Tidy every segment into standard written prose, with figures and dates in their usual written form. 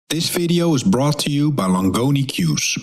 This video is brought to you by Longoni Cues.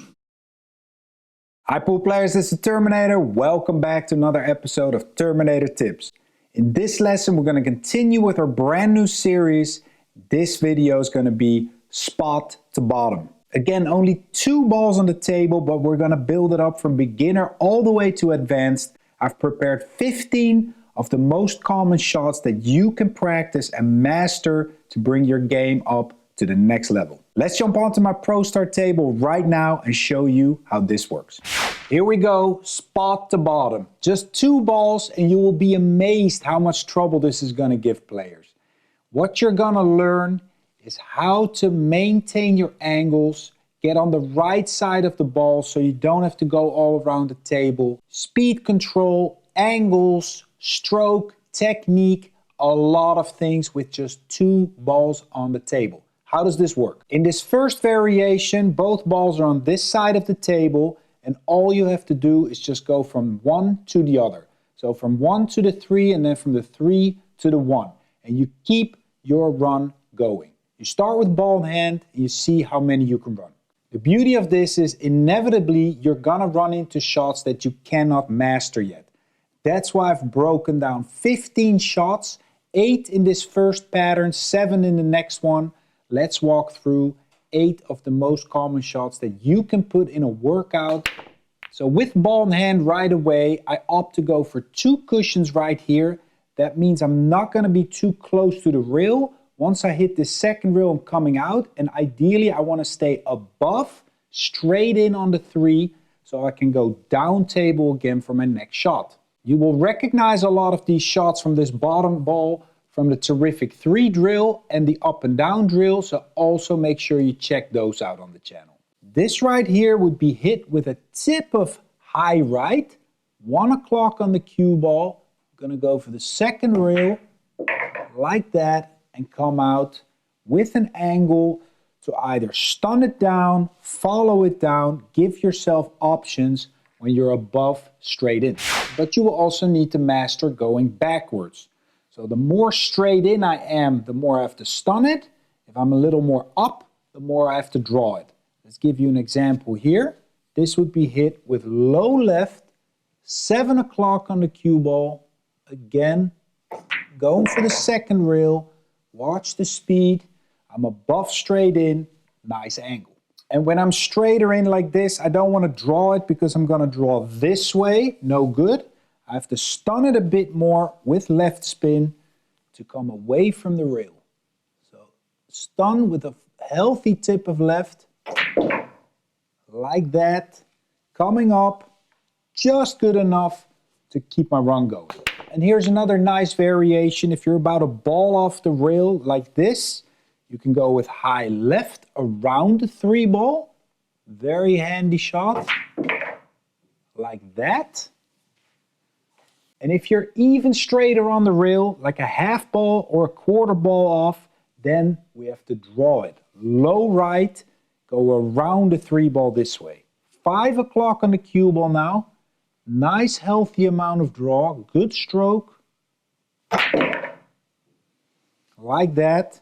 Hi pool players, this is Terminator. Welcome back to another episode of Terminator Tips. In this lesson, we're going to continue with our brand new series. This video is going to be spot to bottom. Again, only 2 balls on the table, but we're going to build it up from beginner all the way to advanced. I've prepared 15 of the most common shots that you can practice and master to bring your game up to the next level. Let's jump onto my Pro Start table right now and show you how this works. Here we go, spot to bottom. Just 2 balls and you will be amazed how much trouble this is going to give players. What you're going to learn is how to maintain your angles, get on the right side of the ball so you don't have to go all around the table. Speed control, angles, stroke, technique, a lot of things with just 2 balls on the table. How does this work? In this first variation, both balls are on this side of the table and all you have to do is just go from 1 to the other. So from 1 to the 3 and then from the 3 to the 1. And you keep your run going. You start with ball in hand and you see how many you can run. The beauty of this is inevitably you're gonna run into shots that you cannot master yet. That's why I've broken down 15 shots, 8 in this first pattern, 7 in the next one. Let's walk through 8 of the most common shots that you can put in a workout. So with ball in hand right away, I opt to go for 2 cushions right here. That means I'm not going to be too close to the rail. Once I hit the second rail, I'm coming out. And ideally, I want to stay above, straight in on the 3, so I can go down table again for my next shot. You will recognize a lot of these shots from this bottom ball from the terrific 3 drill and the up and down drill, so also make sure you check those out on the channel. This right here would be hit with a tip of high right, 1 o'clock on the cue ball. I'm gonna go for the second rail, like that, and come out with an angle to either stun it down, follow it down, give yourself options when you're above straight in. But you will also need to master going backwards. So the more straight in I am, the more I have to stun it. If I'm a little more up, the more I have to draw it. Let's give you an example here. This would be hit with low left, 7 o'clock on the cue ball. Again, going for the second rail. Watch the speed. I'm above straight in, nice angle. And when I'm straighter in like this, I don't want to draw it because I'm going to draw this way, no good. I have to stun it a bit more with left spin to come away from the rail. So stun with a healthy tip of left, like that, coming up, just good enough to keep my run going. And here's another nice variation. If you're about a ball off the rail like this, you can go with high left around the 3 ball. Very handy shot, like that. And if you're even straighter on the rail, like a half ball or a quarter ball off, then we have to draw it. Low right, go around the 3 ball this way. 5 o'clock on the cue ball now. Nice healthy amount of draw, good stroke. Like that.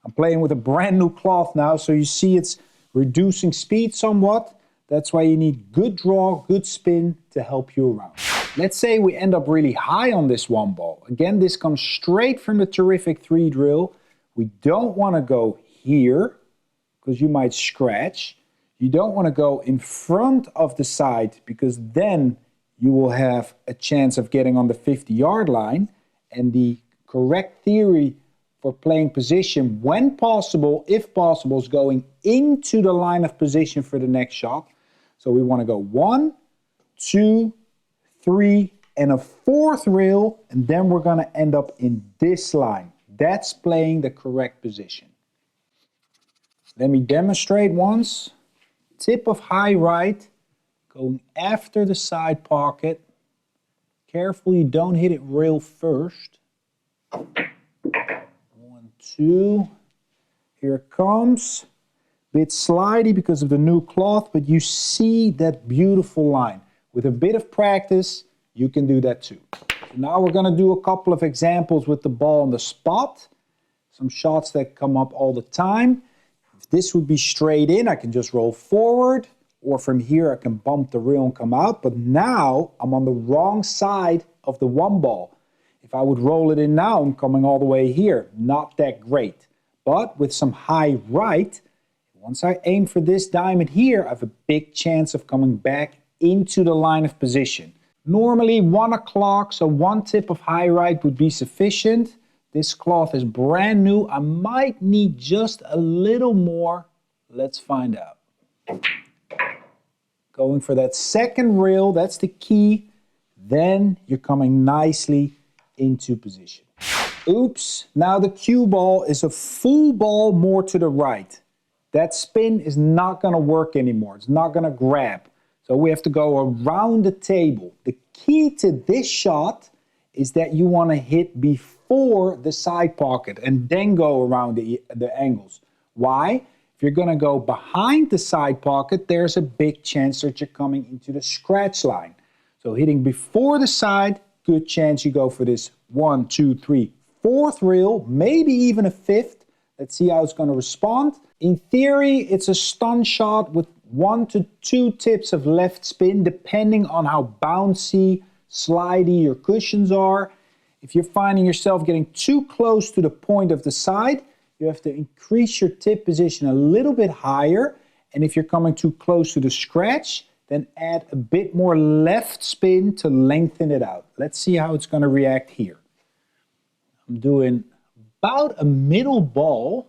I'm playing with a brand new cloth now, so you see it's reducing speed somewhat. That's why you need good draw, good spin to help you around. Let's say we end up really high on this 1 ball. Again, this comes straight from the terrific 3 drill. We don't want to go here because you might scratch. You don't want to go in front of the side because then you will have a chance of getting on the 50-yard line. And the correct theory for playing position when possible, if possible, is going into the line of position for the next shot. So we want to go 1, 2, 3, and a 4th rail, and then we're going to end up in this line. That's playing the correct position. Let me demonstrate once. Tip of high right, going after the side pocket. Careful you don't hit it rail first. 1, 2. Here it comes. Bit slidey because of the new cloth, but you see that beautiful line. With a bit of practice, you can do that too. So now we're going to do a couple of examples with the ball on the spot. Some shots that come up all the time. If this would be straight in, I can just roll forward, or from here I can bump the reel and come out, but now I'm on the wrong side of the one ball. If I would roll it in now, I'm coming all the way here. Not that great. But with some high right, once I aim for this diamond here, I have a big chance of coming back into the line of position. Normally 1 o'clock, so 1 tip of high right would be sufficient. This cloth is brand new. I might need just a little more. Let's find out. Going for that second reel, that's the key. Then you're coming nicely into position. Oops, now the cue ball is a full ball more to the right. That spin is not gonna work anymore. It's not gonna grab. So we have to go around the table. The key to this shot is that you wanna hit before the side pocket and then go around the angles. Why? If you're gonna go behind the side pocket, there's a big chance that you're coming into the scratch line. So hitting before the side, good chance you go for this 1, 2, 3, 4th reel, maybe even a 5th. Let's see how it's gonna respond. In theory, it's a stun shot with 1 to 2 tips of left spin, depending on how bouncy, slidey your cushions are. If you're finding yourself getting too close to the point of the side, you have to increase your tip position a little bit higher. And if you're coming too close to the scratch, then add a bit more left spin to lengthen it out. Let's see how it's going to react here. I'm doing about a middle ball,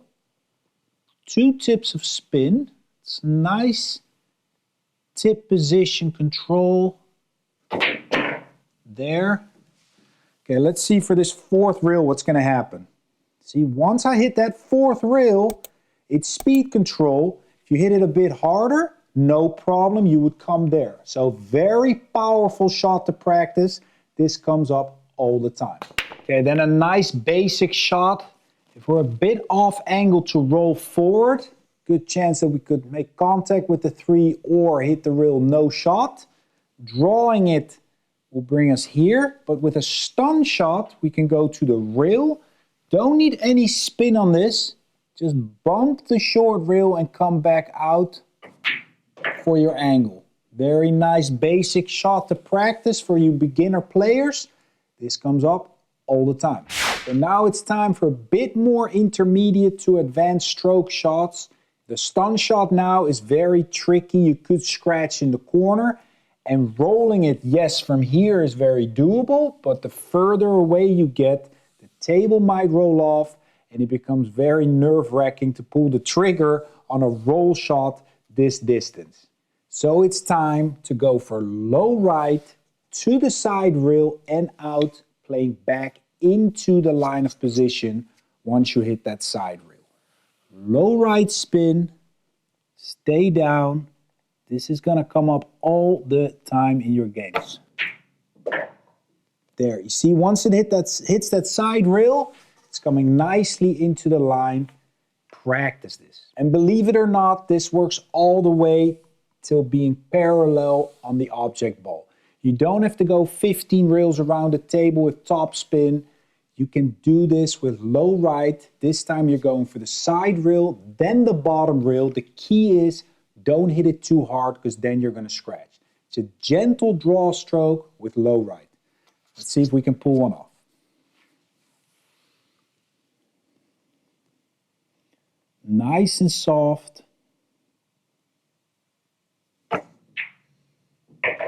2 tips of spin. It's nice tip position control. There. Okay, let's see for this 4th reel what's going to happen. See, once I hit that 4th reel, it's speed control. If you hit it a bit harder, no problem, you would come there. So very powerful shot to practice. This comes up all the time. Okay, then a nice basic shot. If we're a bit off angle to roll forward, good chance that we could make contact with the 3 or hit the reel no shot. Drawing it will bring us here, but with a stun shot, we can go to the rail. Don't need any spin on this. Just bump the short reel and come back out for your angle. Very nice basic shot to practice for you beginner players. This comes up all the time. So now it's time for a bit more intermediate to advanced stroke shots. The stun shot now is very tricky. You could scratch in the corner. And rolling it, yes, from here is very doable, but the further away you get, the table might roll off and it becomes very nerve-wracking to pull the trigger on a roll shot this distance. So it's time to go for low right to the side rail and out, playing back into the line of position once you hit that side rail. Low right spin, stay down. This is gonna come up all the time in your games. There, you see, once it hits that side rail, it's coming nicely into the line. Practice this. And believe it or not, this works all the way till being parallel on the object ball. You don't have to go 15 rails around the table with top spin. You can do this with low right. This time you're going for the side rail, then the bottom rail. The key is don't hit it too hard because then you're going to scratch. It's a gentle draw stroke with low right. Let's see if we can pull one off. Nice and soft.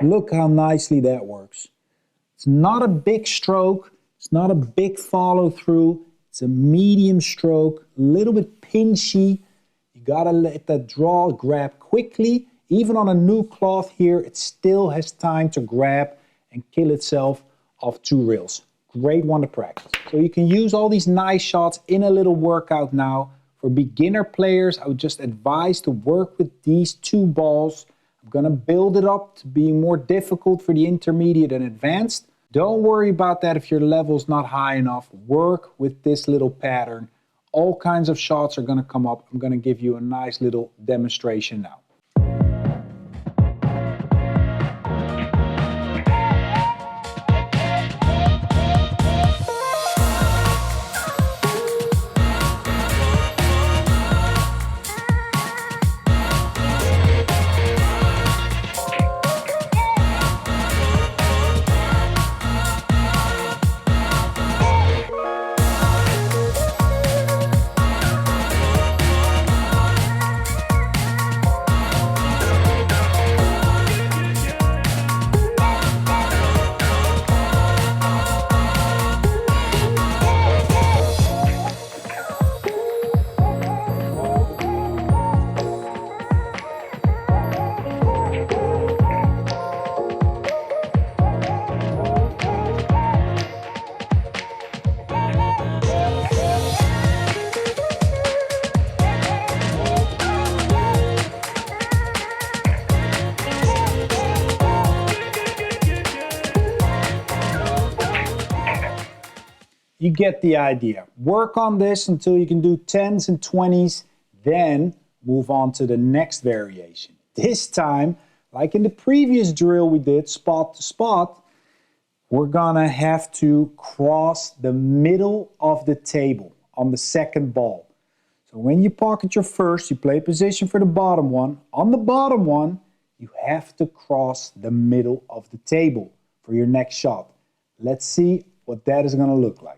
Look how nicely that works. It's not a big stroke. It's not a big follow through. It's a medium stroke, a little bit pinchy. You gotta let that draw grab quickly. Even on a new cloth here, it still has time to grab and kill itself off 2 rails. Great one to practice. So you can use all these nice shots in a little workout now. For beginner players, I would just advise to work with these 2 balls. I'm gonna build it up to being more difficult for the intermediate and advanced. Don't worry about that if your level's not high enough. Work with this little pattern. All kinds of shots are gonna come up. I'm gonna give you a nice little demonstration now. you get the idea. Work on this until you can do 10s and 20s, then move on to the next variation. This time, like in the previous drill we did, spot to spot, we're gonna have to cross the middle of the table on the second ball. So when you pocket your first, you play position for the bottom one. On the bottom one, you have to cross the middle of the table for your next shot. Let's see what that is gonna look like.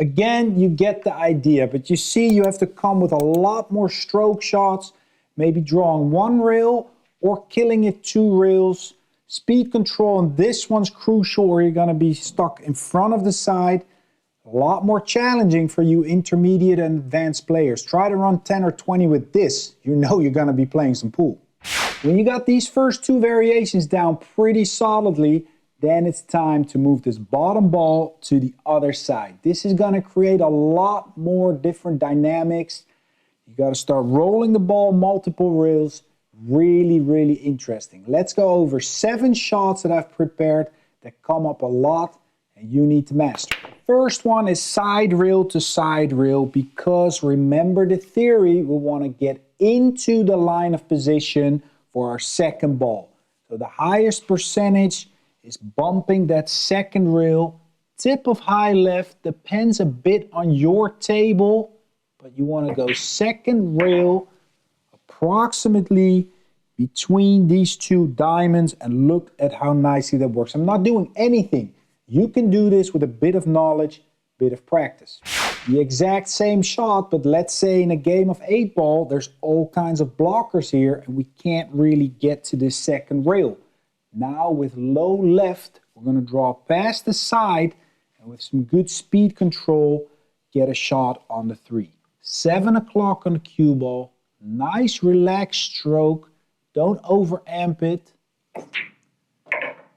Again, you get the idea, but you see you have to come with a lot more stroke shots, maybe drawing one rail or killing it 2 rails. Speed control on this one's crucial, or you're gonna be stuck in front of the side. A lot more challenging for you intermediate and advanced players. Try to run 10 or 20 with this. You know you're gonna be playing some pool. When you got these first 2 variations down pretty solidly, then it's time to move this bottom ball to the other side. This is gonna create a lot more different dynamics. You gotta start rolling the ball multiple rails. Really, really interesting. Let's go over 7 shots that I've prepared that come up a lot and you need to master. First one is side rail to side rail, because remember the theory, we wanna get into the line of position for our second ball. So the highest percentage is bumping that second rail. Tip of high left depends a bit on your table, but you want to go second rail approximately between these 2 diamonds, and look at how nicely that works. I'm not doing anything. You can do this with a bit of knowledge, bit of practice. The exact same shot, but let's say in a game of 8 ball, there's all kinds of blockers here and we can't really get to this second rail. Now with low left, we're going to draw past the side, and with some good speed control, get a shot on the 3. 7 o'clock on the cue ball. Nice relaxed stroke. Don't over amp it.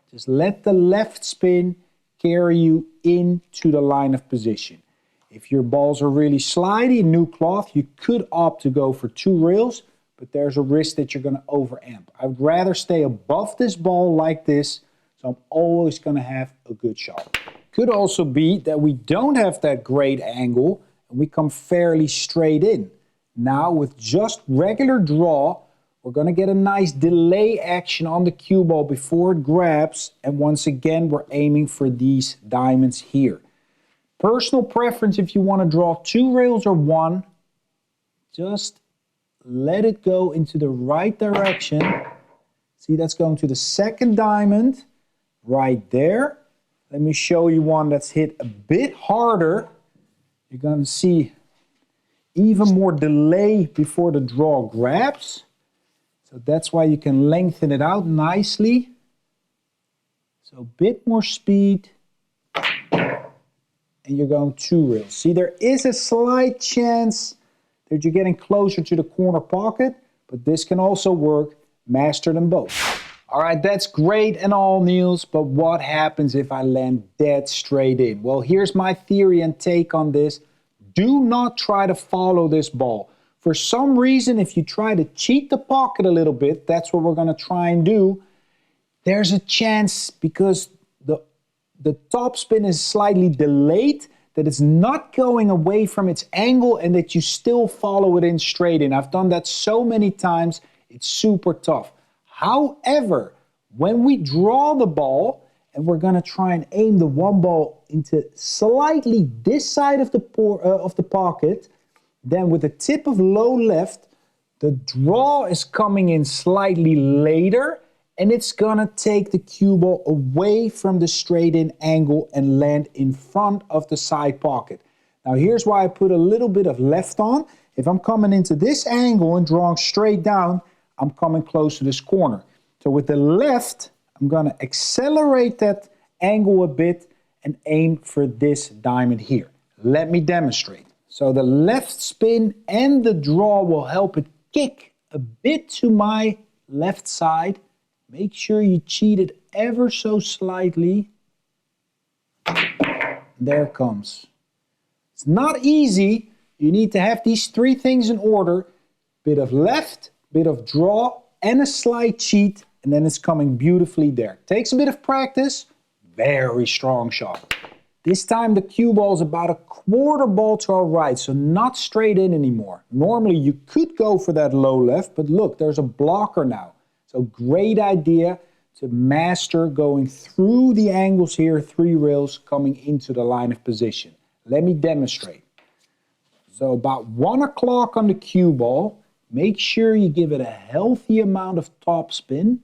Just let the left spin carry you into the line of position. If your balls are really slidey, new cloth, you could opt to go for 2 rails, but there's a risk that you're going to over amp. I'd rather stay above this ball like this, so I'm always going to have a good shot. Could also be that we don't have that great angle and we come fairly straight in. Now with just regular draw, we're going to get a nice delay action on the cue ball before it grabs, and once again we're aiming for these diamonds here. Personal preference, if you want to draw 2 rails or 1, just let it go into the right direction. See, that's going to the second diamond right there. Let me show you one that's hit a bit harder. You're going to see even more delay before the draw grabs. So that's why you can lengthen it out nicely. So a bit more speed. And you're going 2 rails. See, there is a slight chance that you're getting closer to the corner pocket, but this can also work. Master them both. All right, that's great and all, Niels, but what happens if I land dead straight in? Well, here's my theory and take on this. Do not try to follow this ball. For some reason, if you try to cheat the pocket a little bit, that's what we're going to try and do, there's a chance because the top spin is slightly delayed that it's not going away from its angle and that you still follow it in straight in. I've done that so many times, it's super tough. However, when we draw the ball and we're going to try and aim the one ball into slightly this side of the pocket, then with the tip of low left, the draw is coming in slightly later and it's going to take the cue ball away from the straight in angle and land in front of the side pocket. Now here's why I put a little bit of left on. If I'm coming into this angle and drawing straight down, I'm coming close to this corner. So with the left, I'm going to accelerate that angle a bit and aim for this diamond here. Let me demonstrate. So the left spin and the draw will help it kick a bit to my left side. Make sure you cheat it ever so slightly. There it comes. It's not easy. You need to have these three things in order. Bit of left, bit of draw, and a slight cheat, and then it's coming beautifully there. Takes a bit of practice. Very strong shot. This time the cue ball is about a quarter ball to our right, so not straight in anymore. Normally you could go for that low left, but look, there's a blocker now. So great idea to master going through the angles here, 3 rails coming into the line of position. Let me demonstrate. So about 1 o'clock on the cue ball, make sure you give it a healthy amount of top spin.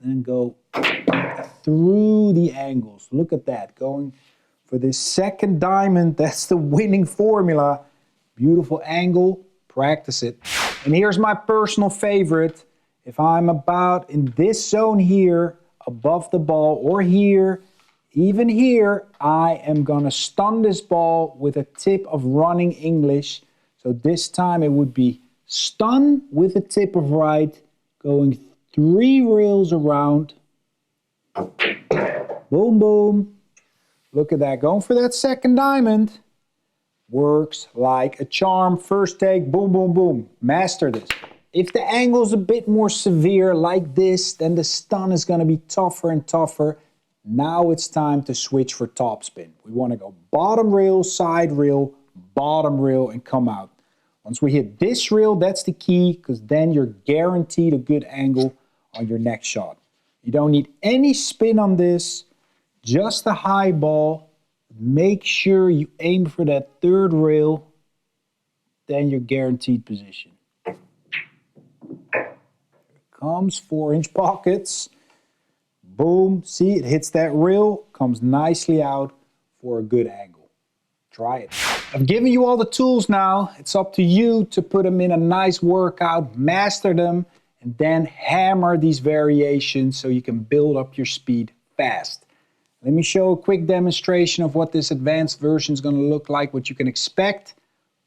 And go through the angles. Look at that, going for this second diamond. That's the winning formula. Beautiful angle, practice it. And here's my personal favorite. If I'm about in this zone here, above the ball, or here, even here, I am gonna stun this ball with a tip of running English. So this time it would be stun with a tip of right, going 3 rails around. Boom, boom. Look at that, going for that second diamond. Works like a charm. First take, boom, boom, boom. Master this. If the angle's a bit more severe like this, then the stun is gonna be tougher and tougher. Now it's time to switch for topspin. We wanna go bottom rail, bottom rail, and come out. Once we hit this rail, that's the key, because then you're guaranteed a good angle on your next shot. You don't need any spin on this, just a high ball. Make sure you aim for that third rail, then you're guaranteed position. Here comes 4-inch pockets. Boom, see, it hits that rail, comes nicely out for a good angle. Try it. I've given you all the tools now. It's up to you to put them in a nice workout, master them, and then hammer these variations so you can build up your speed fast. Let me show a quick demonstration of what this advanced version is going to look like, what you can expect.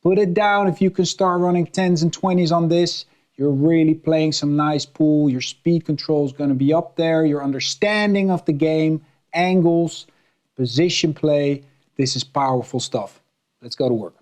Put it down if you can start running 10s and 20s on this. You're really playing some nice pool. Your speed control is going to be up there. Your understanding of the game, angles, position play. This is powerful stuff. Let's go to work.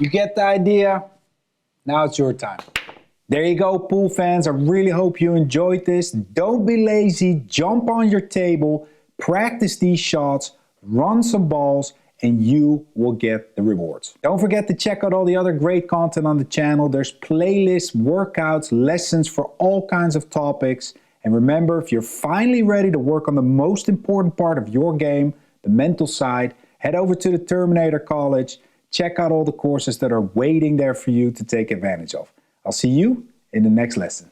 You get the idea? Now it's your time. There you go, pool fans. I really hope you enjoyed this. Don't be lazy. Jump on your table, practice these shots, run some balls, and you will get the rewards. Don't forget to check out all the other great content on the channel. There's playlists, workouts, lessons for all kinds of topics. And remember, if you're finally ready to work on the most important part of your game, the mental side, head over to the Terminator College. Check out all the courses that are waiting there for you to take advantage of. I'll see you in the next lesson.